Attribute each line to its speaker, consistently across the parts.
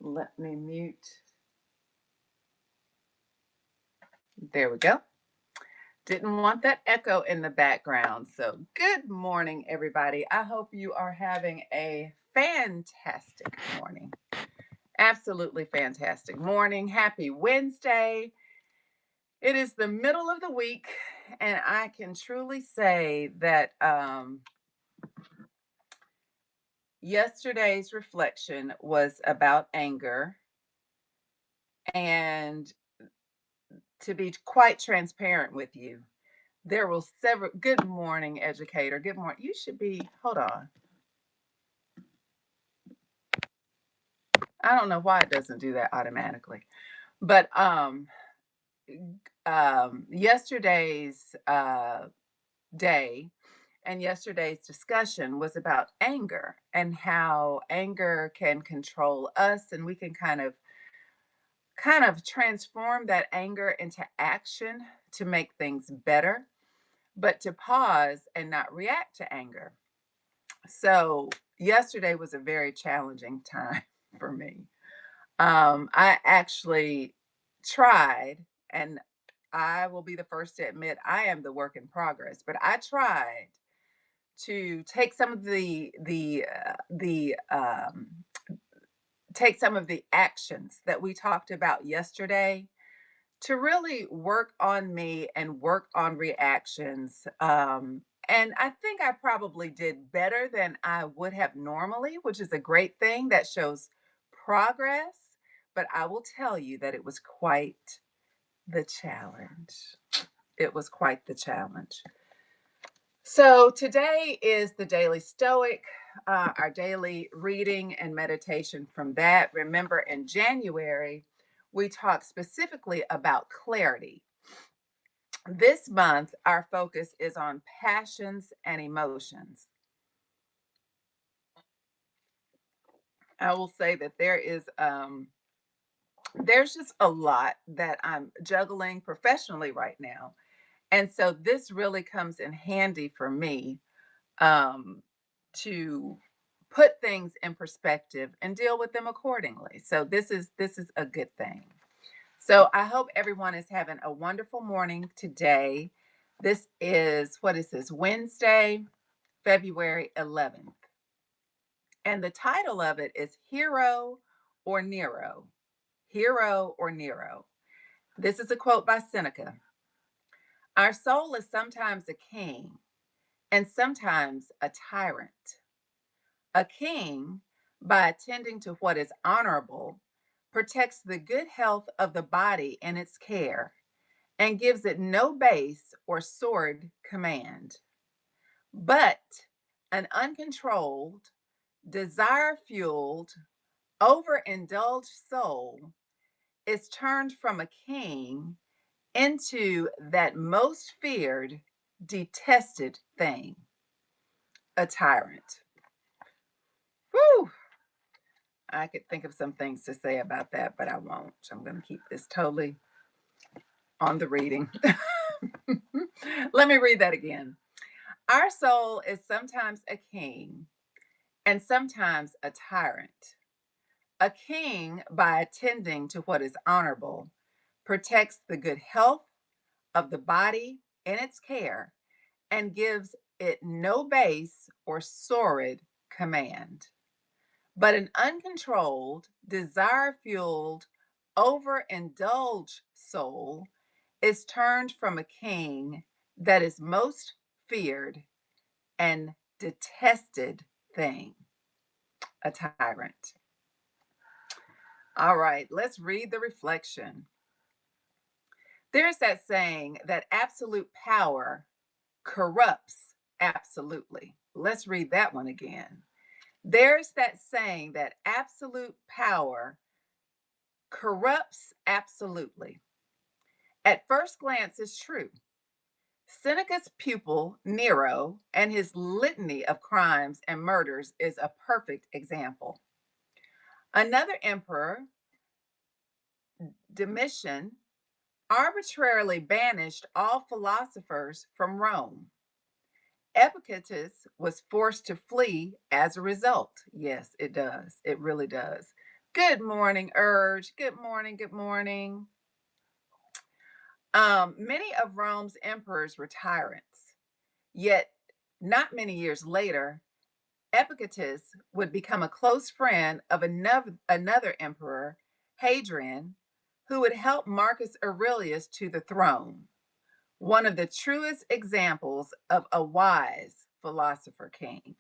Speaker 1: Let me mute. There we go. Didn't want that echo in the background. So, good morning, everybody. I hope you are having a fantastic morning. Absolutely fantastic morning. Happy Wednesday. It is the middle of the week, and I can truly say that yesterday's reflection was about anger. And to be quite transparent with you, there were several. Good morning, educator. Good morning. You should be, hold on. I don't know why it doesn't do that automatically. But yesterday's day and yesterday's discussion was about anger and how anger can control us, and we can kind of transform that anger into action to make things better, but to pause and not react to anger. So yesterday was a very challenging time for me. I actually tried, and I will be the first to admit I am the work in progress, but I tried to take some of the take some of the actions that we talked about yesterday to really work on me and work on reactions. And I think I probably did better than I would have normally, which is a great thing that shows progress. But I will tell you that it was quite the challenge. It was quite the challenge. So today is the Daily Stoic, our daily reading and meditation from that. Remember, in January, we talked specifically about clarity. This month, our focus is on passions and emotions. I will say that there's just a lot that I'm juggling professionally right now. And so this really comes in handy for me um, to put things in perspective and deal with them accordingly. So this is a good thing. So I hope everyone is having a wonderful morning today. This is, what is this, Wednesday, February 11th. And the title of it is Hero or Nero. Hero or Nero. This is a quote by Seneca. Our soul is sometimes a king and sometimes a tyrant. A king, by attending to what is honorable, protects the good health of the body in its care and gives it no base or sordid command. But an uncontrolled, desire fueled, overindulged soul is turned from a king into that most feared, detested thing, a tyrant. Whew! I could think of some things to say about that, but I won't. I'm going to keep this totally on the reading. Let me read that again. Our soul is sometimes a king and sometimes a tyrant. A king, by attending to what is honorable, protects the good health of the body in its care and gives it no base or sordid command. But an uncontrolled, desire fueled, overindulged soul is turned from a king that is most feared and detested thing, a tyrant. All right, let's read the reflection. There's that saying that absolute power corrupts absolutely. Let's read that one again. There's that saying that absolute power corrupts absolutely. At first glance, it's true. Seneca's pupil, Nero, and his litany of crimes and murders is a perfect example. Another emperor, Domitian, arbitrarily banished all philosophers from Rome. Epictetus was forced to flee as a result. Yes, it does. It really does. Good morning, Urge. Good morning. Good morning. Many of Rome's emperors were tyrants, yet not many years later, Epictetus would become a close friend of another emperor, Hadrian, who would help Marcus Aurelius to the throne, one of the truest examples of a wise philosopher king.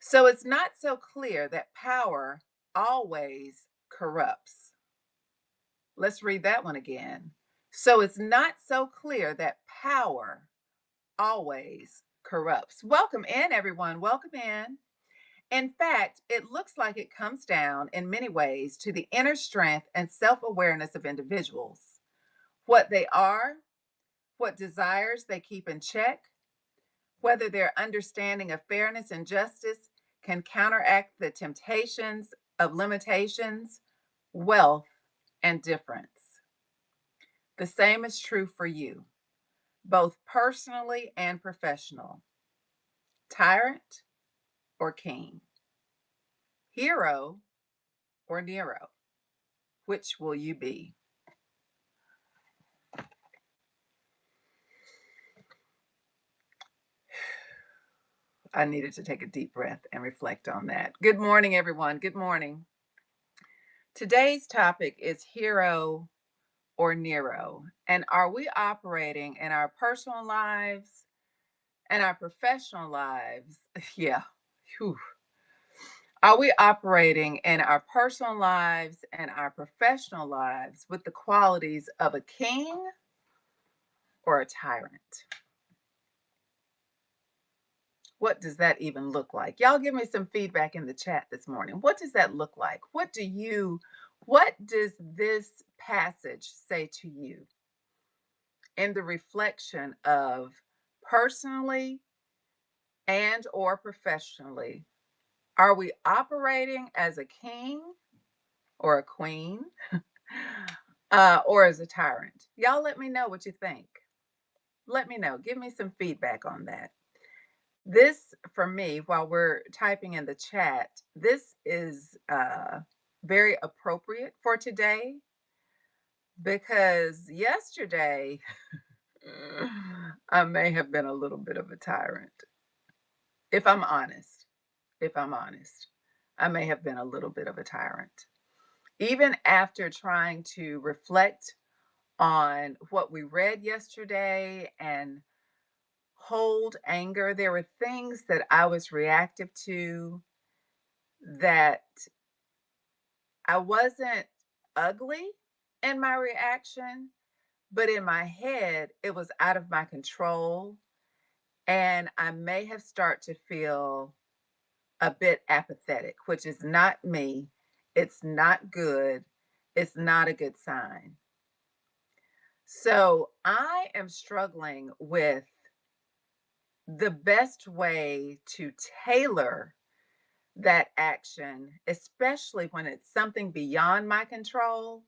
Speaker 1: So it's not so clear that power always corrupts. Let's read that one again. So it's not so clear that power always corrupts. Welcome in, everyone. Welcome in. In fact, it looks like it comes down in many ways to the inner strength and self awareness of individuals, what they are, what desires they keep in check, whether their understanding of fairness and justice can counteract the temptations of limitations, wealth, and difference. The same is true for you, both personally and professional. Tyrant or king? Hero or Nero? Which will you be? I needed to take a deep breath and reflect on that. Good morning, everyone. Good morning. Today's topic is hero or Nero. And are we operating in our personal lives and our professional lives? Yeah. Whew. Are we operating in our personal lives and our professional lives with the qualities of a king or a tyrant? What does that even look like? Y'all give me some feedback in the chat this morning. What does that look like? What does this passage say to you in the reflection of personally and or professionally? Are we operating as a king or a queen or as a tyrant? Y'all let me know what you think. Let me know. Give me some feedback on that. This, for me, while we're typing in the chat, this is very appropriate for today because yesterday I may have been a little bit of a tyrant. If I'm honest, I may have been a little bit of a tyrant. Even after trying to reflect on what we read yesterday and hold anger, there were things that I was reactive to that I wasn't ugly in my reaction, but in my head, it was out of my control. And I may have started to feel a bit apathetic, which is not me. It's not good. It's not a good sign. So I am struggling with the best way to tailor that action, especially when it's something beyond my control,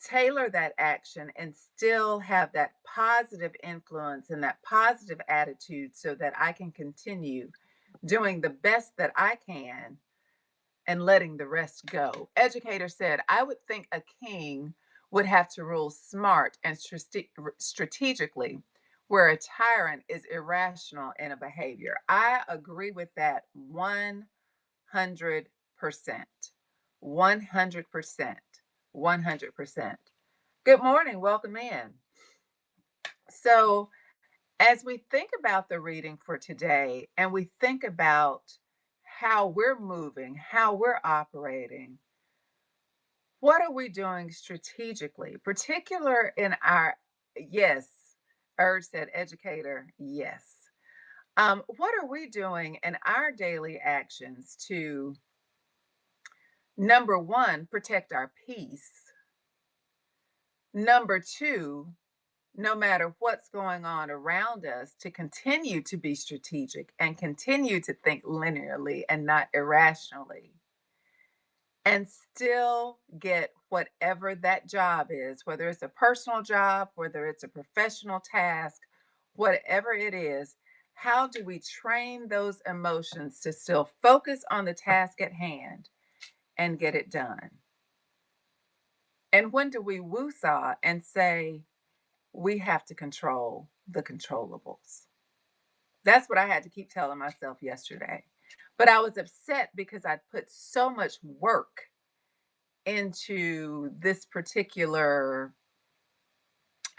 Speaker 1: tailor that action and still have that positive influence and that positive attitude so that I can continue doing the best that I can and letting the rest go. Educator said, I would think a king would have to rule smart and strategically, where a tyrant is irrational in a behavior. I agree with that 100%. 100%. 100%. Good morning. Welcome in. So, as we think about the reading for today and we think about how we're moving, how we're operating, what are we doing strategically, particular in our, yes, Urge said educator, yes. What are we doing in our daily actions to, number one, protect our peace? Number two, no matter what's going on around us, to continue to be strategic and continue to think linearly and not irrationally, and still get whatever that job is, whether it's a personal job, whether it's a professional task, whatever it is. How do we train those emotions to still focus on the task at hand and get it done. And when do we woo-saw and say, we have to control the controllables? That's what I had to keep telling myself yesterday. But I was upset because I'd put so much work into this particular,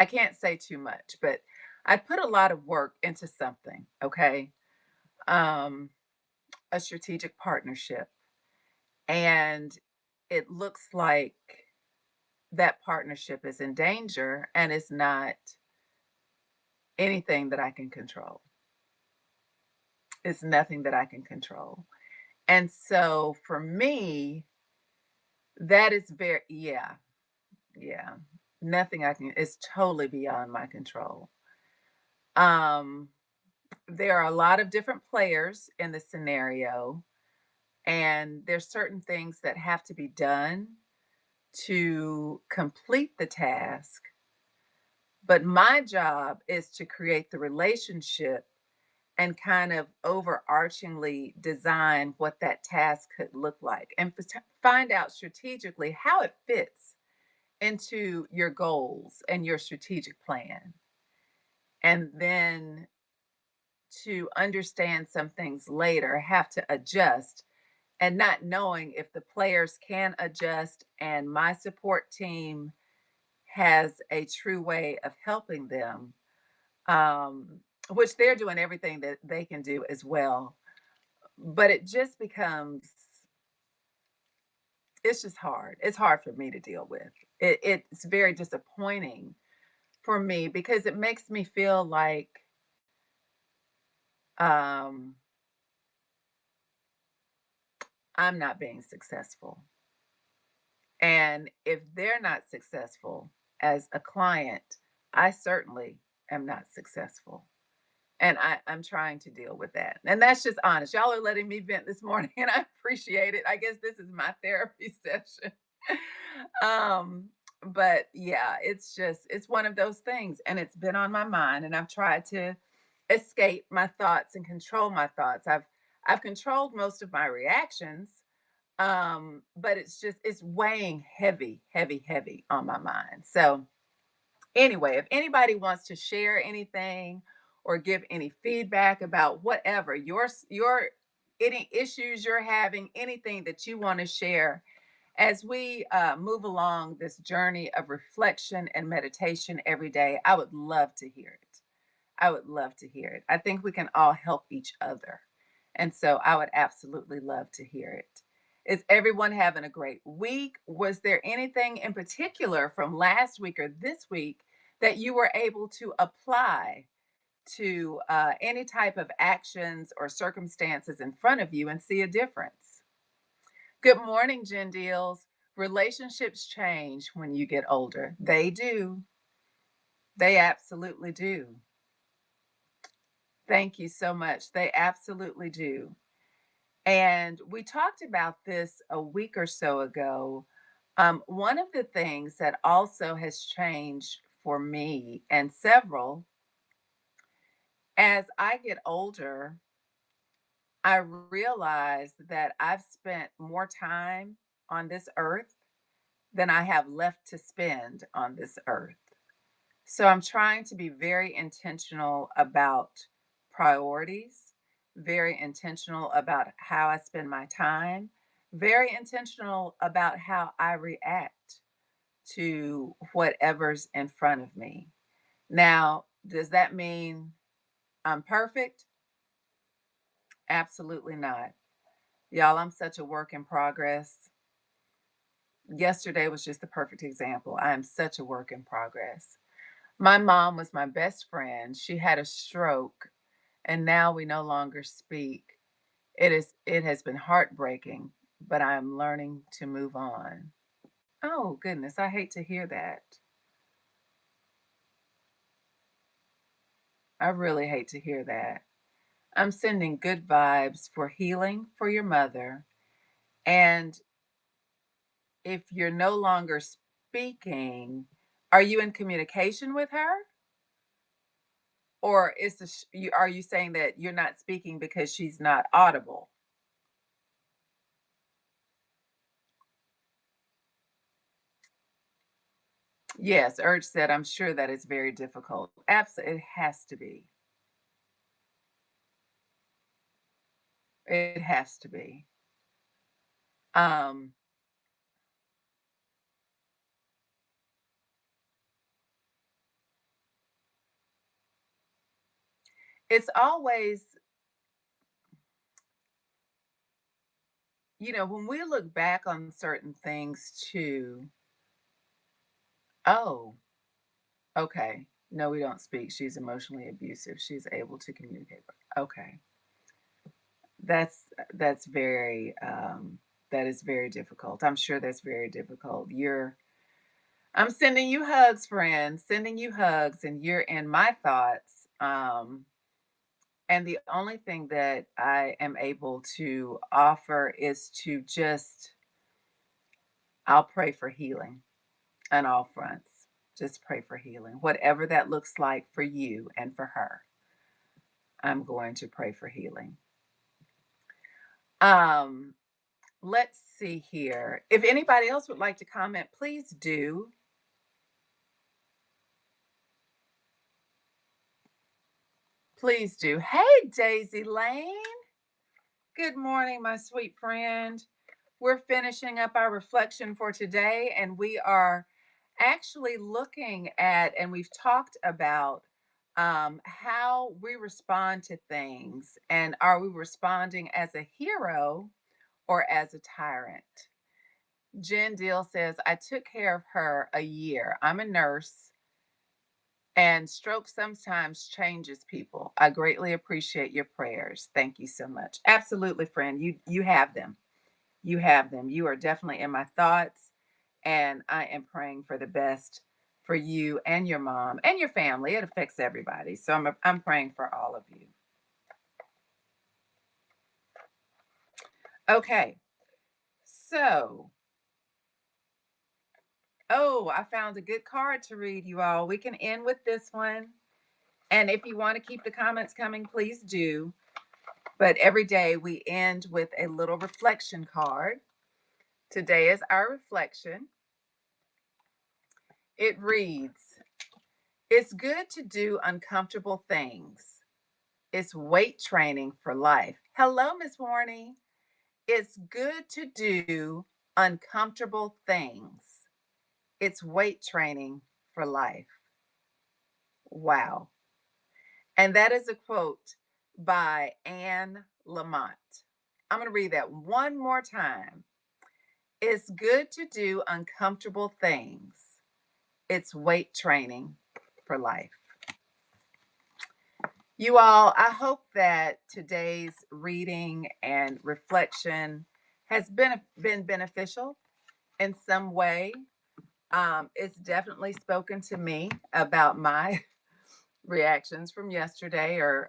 Speaker 1: I can't say too much, but I put a lot of work into something, okay? Um, a strategic partnership. And it looks like that partnership is in danger and is not anything that I can control. It's nothing that I can control. And so for me, that is very, yeah, yeah. Nothing I can, it's totally beyond my control. Um, there are a lot of different players in the scenario, and there's certain things that have to be done to complete the task. But my job is to create the relationship and kind of overarchingly design what that task could look like and find out strategically how it fits into your goals and your strategic plan. And then to understand some things later, have to adjust and not knowing if the players can adjust and my support team has a true way of helping them, um, which they're doing everything that they can do as well. But it just becomes, it's just hard. It's hard for me to deal with. It's very disappointing for me because it makes me feel like um, I'm not being successful. And if they're not successful as a client, I certainly am not successful. And I'm trying to deal with that. And that's just honest. Y'all are letting me vent this morning, and I appreciate it. I guess this is my therapy session. um, but yeah, it's just, it's one of those things. And it's been on my mind, and I've tried to escape my thoughts and control my thoughts. I've controlled most of my reactions, but it's just, it's weighing heavy, heavy, heavy on my mind. So anyway, if anybody wants to share anything or give any feedback about whatever your any issues you're having, anything that you want to share as we move along this journey of reflection and meditation every day, I would love to hear it. I would love to hear it. I think we can all help each other. And so I would absolutely love to hear it. Is everyone having a great week? Was there anything in particular from last week or this week that you were able to apply to any type of actions or circumstances in front of you and see a difference? Good morning, Jen Deals. Relationships change when you get older. They do. They absolutely do. Thank you so much. They absolutely do. And we talked about this a week or so ago. One of the things that also has changed for me and several, as I get older, I realize that I've spent more time on this earth than I have left to spend on this earth. So I'm trying to be very intentional about priorities, very intentional about how I spend my time, very intentional about how I react to whatever's in front of me. Now, does that mean I'm perfect? Absolutely not. Y'all, I'm such a work in progress. Yesterday was just the perfect example. I am such a work in progress. My mom was my best friend. She had a stroke and now we no longer speak. It has been heartbreaking, but I am learning to move on. Oh goodness, I hate to hear that. I really hate to hear that. I'm sending good vibes for healing for your mother. And if you're no longer speaking, are you in communication with her? Or is are you saying that you're not speaking because she's not audible? Yes, Urge said, I'm sure that is very difficult. Absolutely, it has to be. It has to be. Um, it's always, when we look back on certain things too, oh, okay. No, we don't speak. She's emotionally abusive. She's able to communicate. Okay. That's very that is very difficult. I'm sure that's very difficult. I'm sending you hugs, friend. Sending you hugs, and you're in my thoughts. And the only thing that I am able to offer is to just, I'll pray for healing on all fronts. Just pray for healing. Whatever that looks like for you and for her, I'm going to pray for healing. Um, let's see here. If anybody else would like to comment, please do. Please do. Hey, Daisy Lane. Good morning, my sweet friend. We're finishing up our reflection for today, and we are actually looking at, and we've talked about how we respond to things. And are we responding as a hero or as a tyrant? Jen Deal says, I took care of her a year. I'm a nurse, and stroke sometimes changes people. I greatly appreciate your prayers. Thank you so much. Absolutely, friend. You have them. You have them. You are definitely in my thoughts, and I am praying for the best for you and your mom and your family. It affects everybody. So I'm praying for all of you. Okay. So, oh, I found a good card to read, you all. We can end with this one. And if you want to keep the comments coming, please do. But every day we end with a little reflection card. Today is our reflection. It reads, it's good to do uncomfortable things. It's weight training for life. Hello, Miss Warney. It's good to do uncomfortable things. It's weight training for life. Wow. And that is a quote by Anne Lamott. I'm going to read that one more time. It's good to do uncomfortable things. It's weight training for life. You all, I hope that today's reading and reflection has been beneficial in some way. It's definitely spoken to me about my reactions from yesterday, or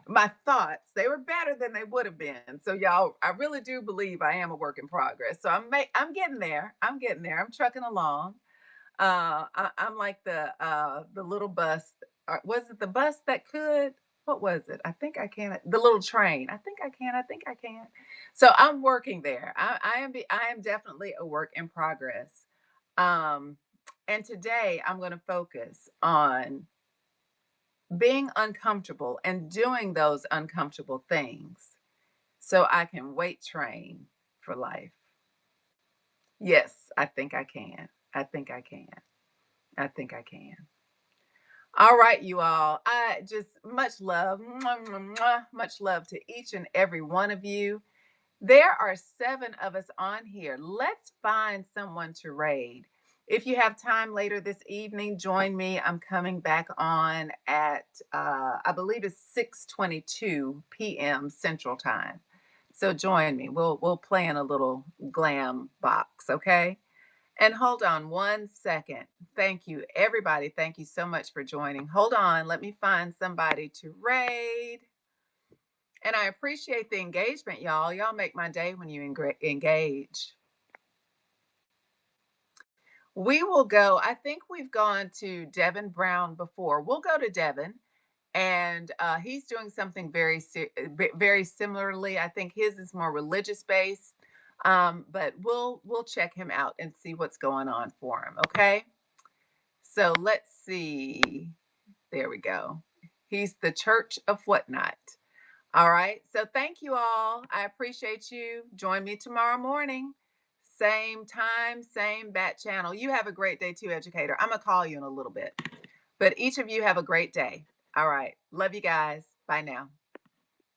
Speaker 1: my thoughts. They were better than they would have been. So, y'all, I really do believe I am a work in progress. So I'm getting there. I'm getting there. I'm trucking along. I'm like the little bus. Was it the bus that could? What was it? I think I can. The little train. I think I can. I think I can. So I'm working there. I am definitely a work in progress. Um, and today I'm going to focus on being uncomfortable and doing those uncomfortable things so I can weight train for life. Yes, I think I can. I think I can. I think I can. All right, you all. I just much love, mwah, mwah, mwah, much love to each and every one of you. There are 7 of us on here. Let's find someone to raid. If you have time later this evening, join me. I'm coming back on at I believe it's 6:22 p.m. Central Time. So join me. We'll play in a little glam box, okay? And hold on one second. Thank you, everybody. Thank you so much for joining. Hold on. Let me find somebody to raid. And I appreciate the engagement, y'all. Y'all make my day when you engage. We will go. I think we've gone to Devin Brown before. We'll go to Devin, and he's doing something very similarly. I think his is more religious based, but we'll check him out and see what's going on for him. Okay. So let's see. There we go. He's the church of whatnot. All right. So thank you all. I appreciate you. Join me tomorrow morning. Same time, same bat channel. You have a great day too, educator. I'm going to call you in a little bit. But each of you have a great day. All right. Love you guys. Bye now.